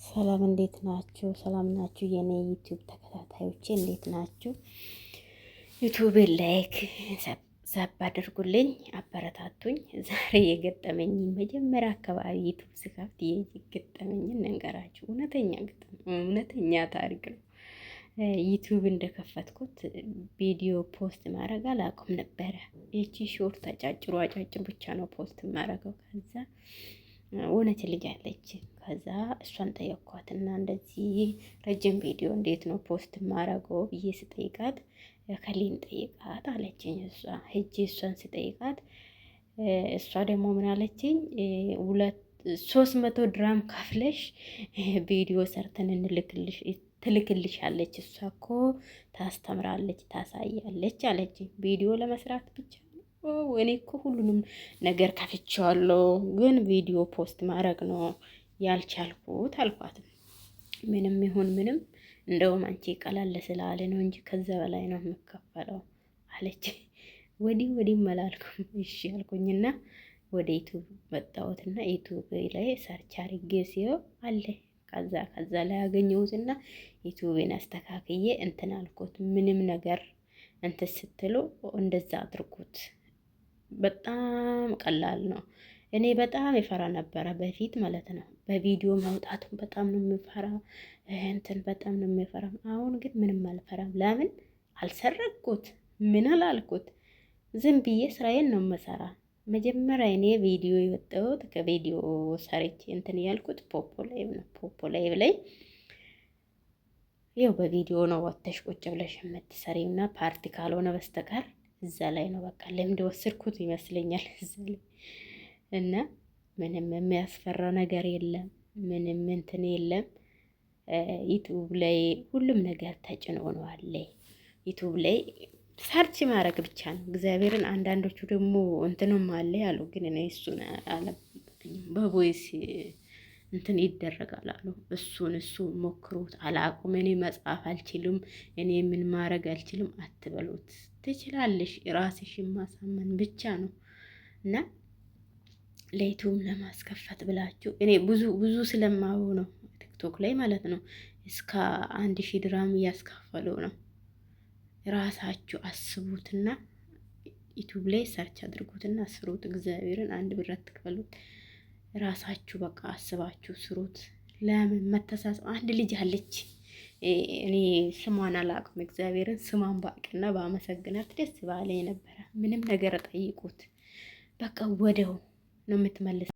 ሰላም እንዴት ናችሁ? ሰላም ናችሁ? የኔ ዩቲዩብ ተከታታዮቼ እንዴት ናችሁ? ዩቲዩብ ላይክ ሰብ አድርጉልኝ፣ አበረታቱኝ። ዛሬ የገጠመኝ መጀመሪያ አካባቢ ዩቲዩብ ስከፍት የገጠመኝን እንገራችሁ። እውነተኛ ታሪክ ነው። ዩቲዩብ እንደከፈትኩት ቪዲዮ ፖስት ማድረግ አላውቅም ነበረ። ይቺ ሾርት አጫጭር ብቻ ነው ፖስት ማድረገው። ከዛ እውነት ልጅ አለች። ከዛ እሷን ጠየኳትና እንደዚህ ረጅም ቪዲዮ እንዴት ነው ፖስት ማረገው ብዬ ስጠይቃት ከሊን ጠይቃት አለችኝ። እሷ ሄጄ እሷን ስጠይቃት እሷ ደግሞ ምን አለችኝ? 300 ድራም ከፍለሽ ቪዲዮ ሰርተን ትልክልሻለች። እሷ እኮ ታስተምራለች፣ ታሳያለች አለችኝ። ቪዲዮ ለመስራት ብቻ እኔ እኮ ሁሉንም ነገር ከፍቼዋለሁ፣ ግን ቪዲዮ ፖስት ማድረግ ነው ያልቻልኩት አልኳት። ምንም ይሁን ምንም እንደውም አንቺ ቀላል ስላለ ነው እንጂ ከዛ በላይ ነው የምከፈለው አለች። ወዲህ መላልኩም እሺ አልኩኝና ወደ ዩቲዩብ መጣሁትና ዩቲዩብ ላይ ሰርች አድርጌ ሲየው አለ። ከዛ ላይ ያገኘሁትና ዩቲዩብን አስተካክዬ እንትን አልኩት። ምንም ነገር እንትን ስትሉ እንደዛ አድርጉት። በጣም ቀላል ነው። እኔ በጣም ይፈራ ነበረ በፊት ማለት ነው። በቪዲዮ ማውጣቱን በጣም ነው የምፈራ፣ በጣም ነው የምፈራ። አሁን ግን ምንም አልፈራም። ለምን አልሰረኩት፣ ምን አላልኩት፣ ዝም ብዬ ስራዬን ነው የምሰራ። መጀመሪያ እኔ ቪዲዮ የወጣሁት ከቪዲዮ ሰርቼ እንትን ያልኩት ፖፖ ላይቭ ላይ ይኸው በቪዲዮ ነው ወጥተሽ ቁጭ ብለሽ የምትሰሪውና ፓርቲ ካልሆነ በስተቀር እዛ ላይ ነው በቃ ልምድ ወሰድኩት ይመስለኛል እዛ ላይ። እና ምንም የሚያስፈራ ነገር የለም፣ ምንም እንትን የለም። ዩቲዩብ ላይ ሁሉም ነገር ተጭኖ ነው አለ። ዩቲዩብ ላይ ሰርች ማድረግ ብቻ ነው እግዚአብሔርን። አንዳንዶቹ ደግሞ እንትንም አለ ያሉ፣ ግን እኔ እሱን አለብኝም በቮይስ እንትን ይደረጋል አሉ። እሱን ሞክሩት። አላቁም፣ እኔ መጻፍ አልችልም፣ እኔ ምን ማድረግ አልችልም አትበሉት። ትችላለሽ፣ ራስሽን ማሳመን ብቻ ነው። እና ለዩቲዩብ ለማስከፈት ብላችሁ እኔ ብዙ ስለማው ነው ቲክቶክ ላይ ማለት ነው እስከ 1000 ድራም እያስከፈሉ ነው። ራሳችሁ አስቡትና ዩቲዩብ ላይ ሰርች አድርጉትና ስሩት። እግዚአብሔርን 1 ብር አትክፈሉት። ራሳችሁ በቃ አስባችሁ ስሩት። ለምን መተሳሰብ። አንድ ልጅ አለች፣ እኔ ስሟን አላውቅም። እግዚአብሔርን ስሟን ባቅና ባመሰግናት ደስ ባለ ነበረ። ምንም ነገር ጠይቁት፣ በቃ ወደው ነው የምትመልስ።